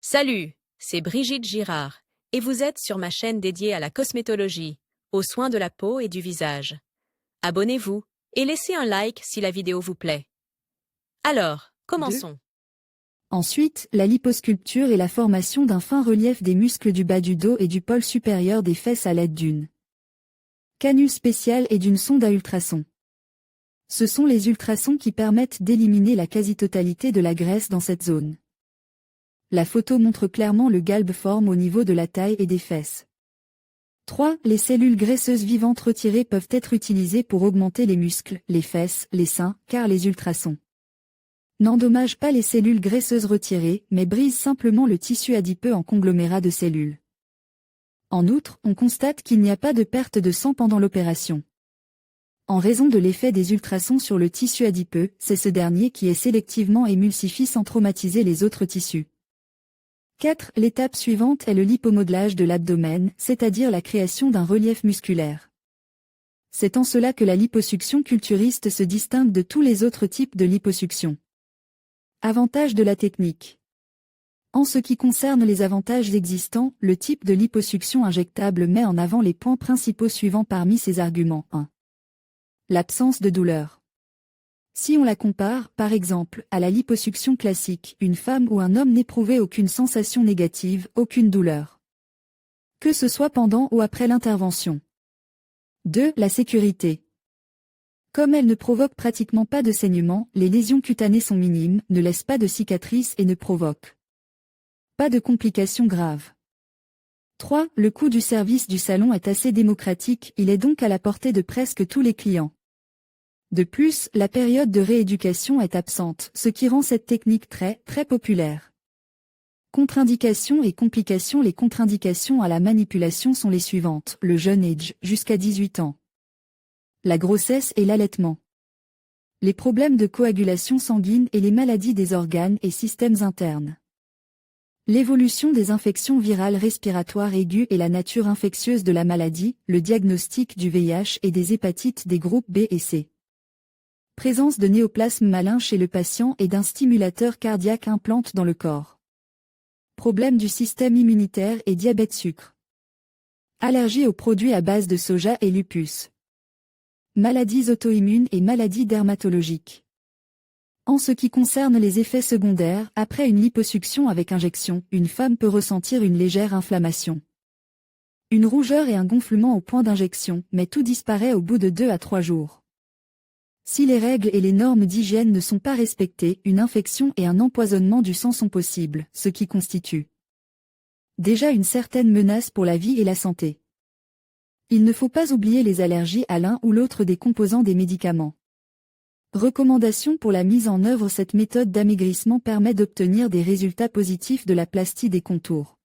Salut, c'est Brigitte Girard, et vous êtes sur ma chaîne dédiée à la cosmétologie, aux soins de la peau et du visage. Abonnez-vous et laissez un like si la vidéo vous plaît. Alors, 2. commençons. Ensuite, la liposculpture est la formation d'un fin relief des muscles du bas du dos et du pôle supérieur des fesses à l'aide d'une canule spéciale et d'une sonde à ultrasons. Ce sont les ultrasons qui permettent d'éliminer la quasi-totalité de la graisse dans cette zone. La photo montre clairement le galbe-forme au niveau de la taille et des fesses. 3. Les cellules graisseuses vivantes retirées peuvent être utilisées pour augmenter les muscles, les fesses, les seins, car les ultrasons n'endommagent pas les cellules graisseuses retirées, mais brisent simplement le tissu adipeux en conglomérat de cellules. En outre, on constate qu'il n'y a pas de perte de sang pendant l'opération. En raison de l'effet des ultrasons sur le tissu adipeux, c'est ce dernier qui est sélectivement émulsifie sans traumatiser les autres tissus. 4. L'étape suivante est le lipomodelage de l'abdomen, c'est-à-dire la création d'un relief musculaire. C'est en cela que la liposuction culturiste se distingue de tous les autres types de liposuction. Avantages de la technique. En ce qui concerne les avantages existants, le type de liposuction injectable met en avant les points principaux suivants parmi ces arguments. 1. L'absence de douleur. Si on la compare, par exemple, à la liposuction classique, une femme ou un homme n'éprouvait aucune sensation négative, aucune douleur. Que ce soit pendant ou après l'intervention. 2. La sécurité. Comme elle ne provoque pratiquement pas de saignement, les lésions cutanées sont minimes, ne laissent pas de cicatrices et ne provoquent pas de complications graves. 3. Le coût du service du salon est assez démocratique, il est donc à la portée de presque tous les clients. De plus, la période de rééducation est absente, ce qui rend cette technique très populaire. Contre-indications et complications. Les contre-indications à la manipulation sont les suivantes: le jeune âge, jusqu'à 18 ans. La grossesse et l'allaitement. Les problèmes de coagulation sanguine et les maladies des organes et systèmes internes. L'évolution des infections virales respiratoires aiguës et la nature infectieuse de la maladie, le diagnostic du VIH et des hépatites des groupes B et C. Présence de néoplasme malin chez le patient et d'un stimulateur cardiaque implante dans le corps. Problème du système immunitaire et diabète sucre. Allergie aux produits à base de soja et lupus. Maladies auto-immunes et maladies dermatologiques. En ce qui concerne les effets secondaires, après une liposuction avec injection, une femme peut ressentir une légère inflammation, une rougeur et un gonflement au point d'injection, mais tout disparaît au bout de 2 à 3 jours. Si les règles et les normes d'hygiène ne sont pas respectées, une infection et un empoisonnement du sang sont possibles, ce qui constitue déjà une certaine menace pour la vie et la santé. Il ne faut pas oublier les allergies à l'un ou l'autre des composants des médicaments. Recommandations pour la mise en œuvre. Cette méthode d'amaigrissement permet d'obtenir des résultats positifs de la plastie des contours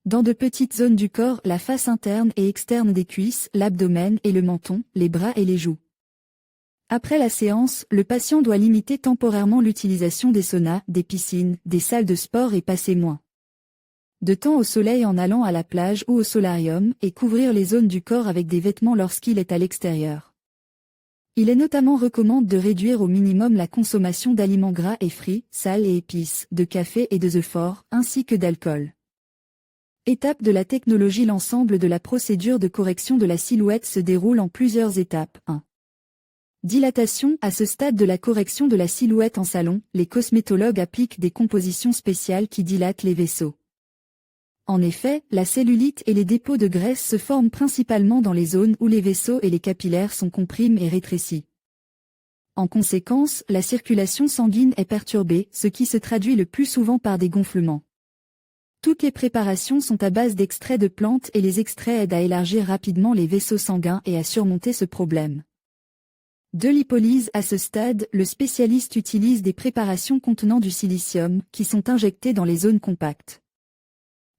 dans de petites zones du corps, la face interne et externe des cuisses, l'abdomen et le menton, les bras et les joues. Après la séance, le patient doit limiter temporairement l'utilisation des saunas, des piscines, des salles de sport et passer moins de temps au soleil en allant à la plage ou au solarium, et couvrir les zones du corps avec des vêtements lorsqu'il est à l'extérieur. Il est notamment recommandé de réduire au minimum la consommation d'aliments gras et frits, sales et épices, de café et de œufs forts, ainsi que d'alcool. Étape de la technologie. L'ensemble de la procédure de correction de la silhouette se déroule en plusieurs étapes. 1. Dilatation. À ce stade de la correction de la silhouette en salon, les cosmétologues appliquent des compositions spéciales qui dilatent les vaisseaux. En effet, la cellulite et les dépôts de graisse se forment principalement dans les zones où les vaisseaux et les capillaires sont comprimés et rétrécis. En conséquence, la circulation sanguine est perturbée, ce qui se traduit le plus souvent par des gonflements. Toutes les préparations sont à base d'extraits de plantes et les extraits aident à élargir rapidement les vaisseaux sanguins et à surmonter ce problème. De lipolyse. À ce stade, le spécialiste utilise des préparations contenant du silicium, qui sont injectées dans les zones compactes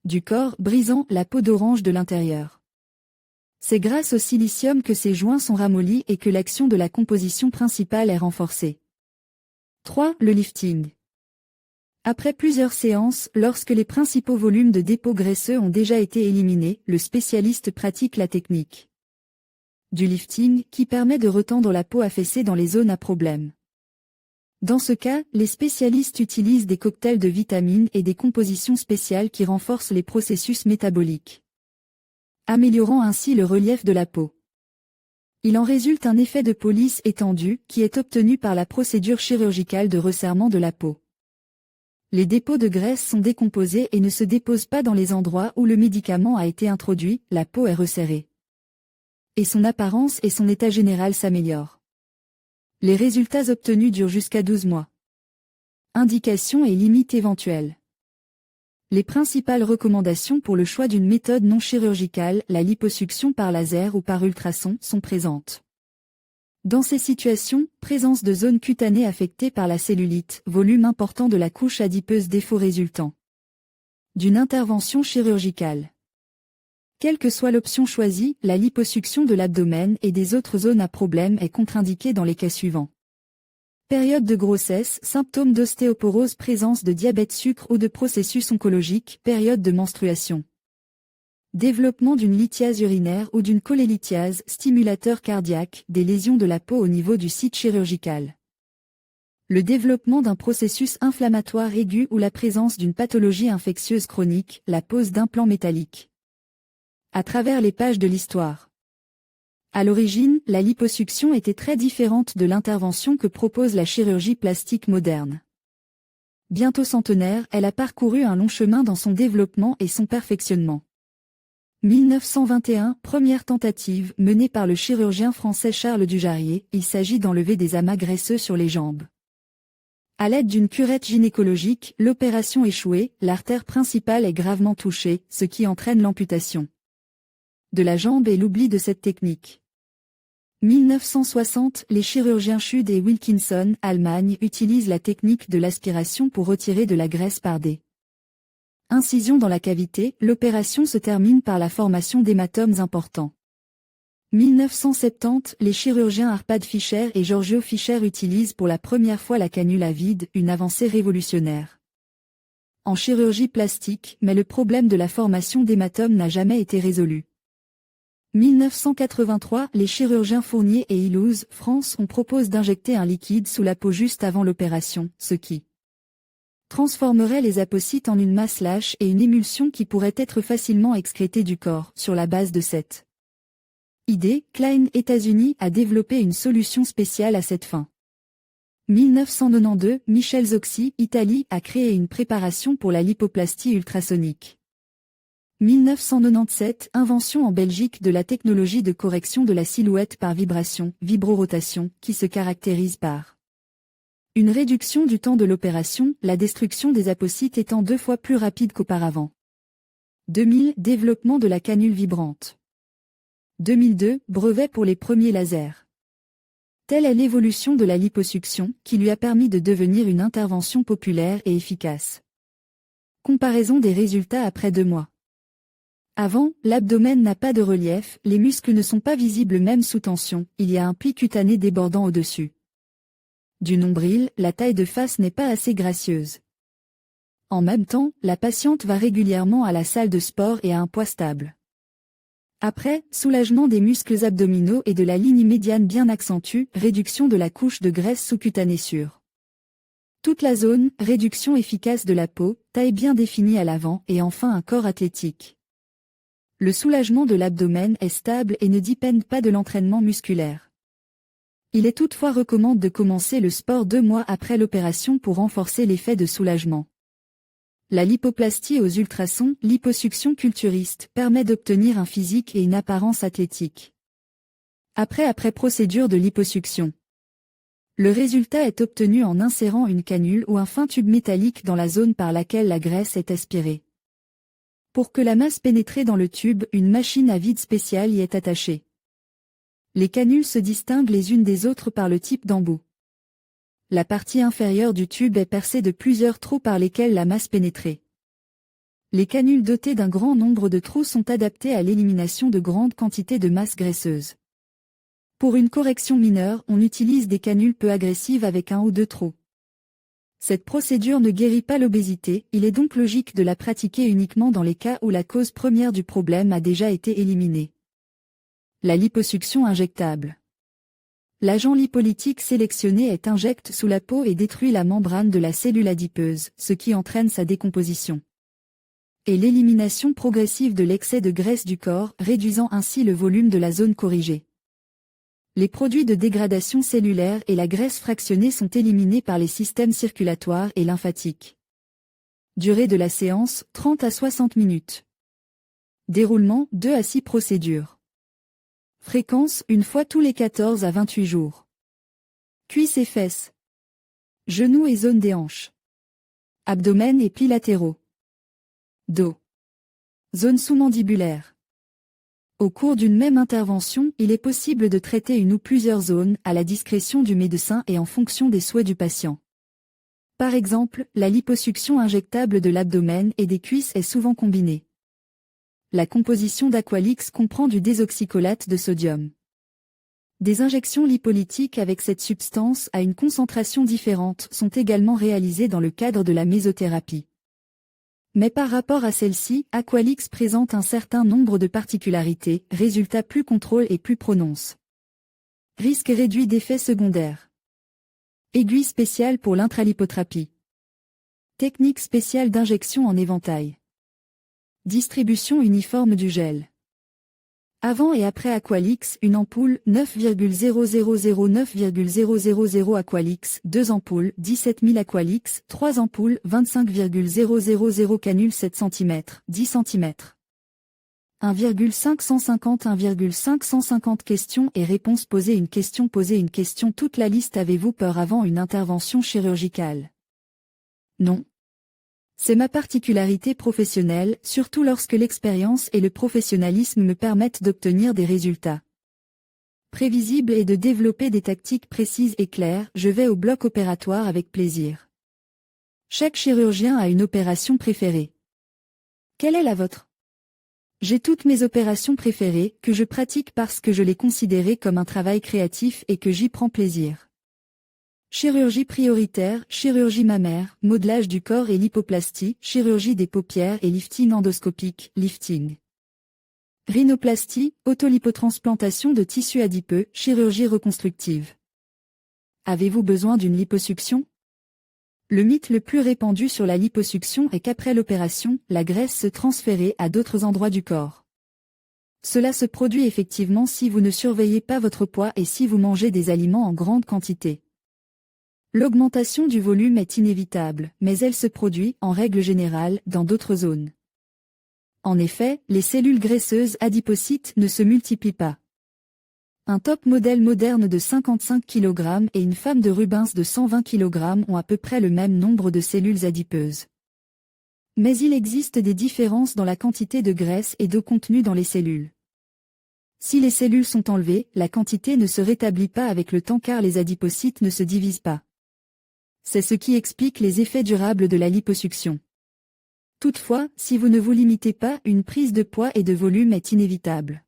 du corps, brisant la peau d'orange de l'intérieur. C'est grâce au silicium que ces joints sont ramollis et que l'action de la composition principale est renforcée. 3. Le lifting. Après plusieurs séances, lorsque les principaux volumes de dépôts graisseux ont déjà été éliminés, le spécialiste pratique la technique du lifting, qui permet de retendre la peau affaissée dans les zones à problème. Dans ce cas, les spécialistes utilisent des cocktails de vitamines et des compositions spéciales qui renforcent les processus métaboliques, améliorant ainsi le relief de la peau. Il en résulte un effet de peau lisse étendu qui est obtenu par la procédure chirurgicale de resserrement de la peau. Les dépôts de graisse sont décomposés et ne se déposent pas dans les endroits où le médicament a été introduit, la peau est resserrée. Et son apparence et son état général s'améliorent. Les résultats obtenus durent jusqu'à 12 mois. Indications et limites éventuelles. Les principales recommandations pour le choix d'une méthode non chirurgicale, la liposuction par laser ou par ultrason, sont présentes. Dans ces situations, présence de zones cutanées affectées par la cellulite, volume important de la couche adipeuse, défaut résultant d'une intervention chirurgicale. Quelle que soit l'option choisie, la liposuction de l'abdomen et des autres zones à problème est contre-indiquée dans les cas suivants. Période de grossesse, symptômes d'ostéoporose, présence de diabète, sucre ou de processus oncologiques, période de menstruation. Développement d'une lithiase urinaire ou d'une cholélithiase, stimulateur cardiaque, des lésions de la peau au niveau du site chirurgical. Le développement d'un processus inflammatoire aigu ou la présence d'une pathologie infectieuse chronique, la pose d'implants métalliques. À travers les pages de l'histoire. À l'origine, la liposuction était très différente de l'intervention que propose la chirurgie plastique moderne. Bientôt centenaire, elle a parcouru un long chemin dans son développement et son perfectionnement. 1921, première tentative menée par le chirurgien français Charles Dujarrier, il s'agit d'enlever des amas graisseux sur les jambes. À l'aide d'une curette gynécologique, l'opération échouée, l'artère principale est gravement touchée, ce qui entraîne l'amputation de la jambe et l'oubli de cette technique. 1960, les chirurgiens Schüd et Wilkinson, Allemagne, utilisent la technique de l'aspiration pour retirer de la graisse par des incisions dans la cavité. L'opération se termine par la formation d'hématomes importants. 1970, les chirurgiens Arpad Fischer et Giorgio Fischer utilisent pour la première fois la canule à vide, une avancée révolutionnaire en chirurgie plastique, mais le problème de la formation d'hématomes n'a jamais été résolu. 1983, les chirurgiens Fournier et Illouz, France, proposent d'injecter un liquide sous la peau juste avant l'opération, ce qui transformerait les apocytes en une masse lâche et une émulsion qui pourrait être facilement excrétée du corps. Sur la base de cette idée, Klein, États-Unis, a développé une solution spéciale à cette fin. 1992, Michel Zoxy, Italie, a créé une préparation pour la lipoplastie ultrasonique. 1997, invention en Belgique de la technologie de correction de la silhouette par vibration, vibrorotation, qui se caractérise par une réduction du temps de l'opération, la destruction des apocytes étant 2 fois plus rapide qu'auparavant. 2000, développement de la canule vibrante. 2002, brevet pour les premiers lasers. Telle est l'évolution de la liposuction, qui lui a permis de devenir une intervention populaire et efficace. Comparaison des résultats après 2 mois. Avant, l'abdomen n'a pas de relief, les muscles ne sont pas visibles même sous tension, il y a un pli cutané débordant au-dessus du nombril, la taille de face n'est pas assez gracieuse. En même temps, la patiente va régulièrement à la salle de sport et a un poids stable. Après, soulagement des muscles abdominaux et de la ligne médiane bien accentuée, réduction de la couche de graisse sous-cutanée sur toute la zone, réduction efficace de la peau, taille bien définie à l'avant et enfin un corps athlétique. Le soulagement de l'abdomen est stable et ne dépend pas de l'entraînement musculaire. Il est toutefois recommandé de commencer le sport 2 mois après l'opération pour renforcer l'effet de soulagement. La lipoplastie aux ultrasons, liposuction culturiste, permet d'obtenir un physique et une apparence athlétique. Après procédure de liposuction. Le résultat est obtenu en insérant une canule ou un fin tube métallique dans la zone par laquelle la graisse est aspirée. Pour que la masse pénètre dans le tube, une machine à vide spéciale y est attachée. Les canules se distinguent les unes des autres par le type d'embout. La partie inférieure du tube est percée de plusieurs trous par lesquels la masse pénétrait. Les canules dotées d'un grand nombre de trous sont adaptées à l'élimination de grandes quantités de masse graisseuse. Pour une correction mineure, on utilise des canules peu agressives avec 1 ou 2 trous. Cette procédure ne guérit pas l'obésité, il est donc logique de la pratiquer uniquement dans les cas où la cause première du problème a déjà été éliminée. La liposuction injectable. L'agent lipolytique sélectionné est injecté sous la peau et détruit la membrane de la cellule adipeuse, ce qui entraîne sa décomposition. Et l'élimination progressive de l'excès de graisse du corps, réduisant ainsi le volume de la zone corrigée. Les produits de dégradation cellulaire et la graisse fractionnée sont éliminés par les systèmes circulatoires et lymphatiques. Durée de la séance, 30 à 60 minutes. Déroulement, 2 à 6 procédures. Fréquence, une fois tous les 14 à 28 jours. Cuisses et fesses. Genoux et zone des hanches. Abdomen et plis latéraux. Dos. Zone sous-mandibulaire. Au cours d'une même intervention, il est possible de traiter une ou plusieurs zones, à la discrétion du médecin et en fonction des souhaits du patient. Par exemple, la liposuction injectable de l'abdomen et des cuisses est souvent combinée. La composition d'Aqualix comprend du désoxycholate de sodium. Des injections lipolytiques avec cette substance à une concentration différente sont également réalisées dans le cadre de la mésothérapie. Mais par rapport à celle-ci, Aqualix présente un certain nombre de particularités, résultats plus contrôle et plus prononce. Risque réduit d'effets secondaires. Aiguille spéciale pour l'intralipothérapie. Technique spéciale d'injection en éventail. Distribution uniforme du gel. Avant et après Aqualix, une ampoule, 9,0009,000 Aqualix, 2 ampoules, 17 000 Aqualix, 3 ampoules, 25,000 canule 7 cm, 10 cm. 1,550 questions et réponses posées une question toute la liste. Avez-vous peur avant une intervention chirurgicale? Non. C'est ma particularité professionnelle, surtout lorsque l'expérience et le professionnalisme me permettent d'obtenir des résultats prévisibles et de développer des tactiques précises et claires. Je vais au bloc opératoire avec plaisir. Chaque chirurgien a une opération préférée. Quelle est la vôtre? J'ai toutes mes opérations préférées, que je pratique parce que je les considère comme un travail créatif et que j'y prends plaisir. Chirurgie prioritaire, chirurgie mammaire, modelage du corps et lipoplastie, chirurgie des paupières et lifting endoscopique, lifting. Rhinoplastie, autolipotransplantation de tissu adipeux, chirurgie reconstructive. Avez-vous besoin d'une liposuction? Le mythe le plus répandu sur la liposuction est qu'après l'opération, la graisse se transfère à d'autres endroits du corps. Cela se produit effectivement si vous ne surveillez pas votre poids et si vous mangez des aliments en grande quantité. L'augmentation du volume est inévitable, mais elle se produit, en règle générale, dans d'autres zones. En effet, les cellules graisseuses adipocytes ne se multiplient pas. Un top modèle moderne de 55 kg et une femme de Rubens de 120 kg ont à peu près le même nombre de cellules adipeuses. Mais il existe des différences dans la quantité de graisse et d'eau contenue dans les cellules. Si les cellules sont enlevées, la quantité ne se rétablit pas avec le temps car les adipocytes ne se divisent pas. C'est ce qui explique les effets durables de la liposuction. Toutefois, si vous ne vous limitez pas, une prise de poids et de volume est inévitable.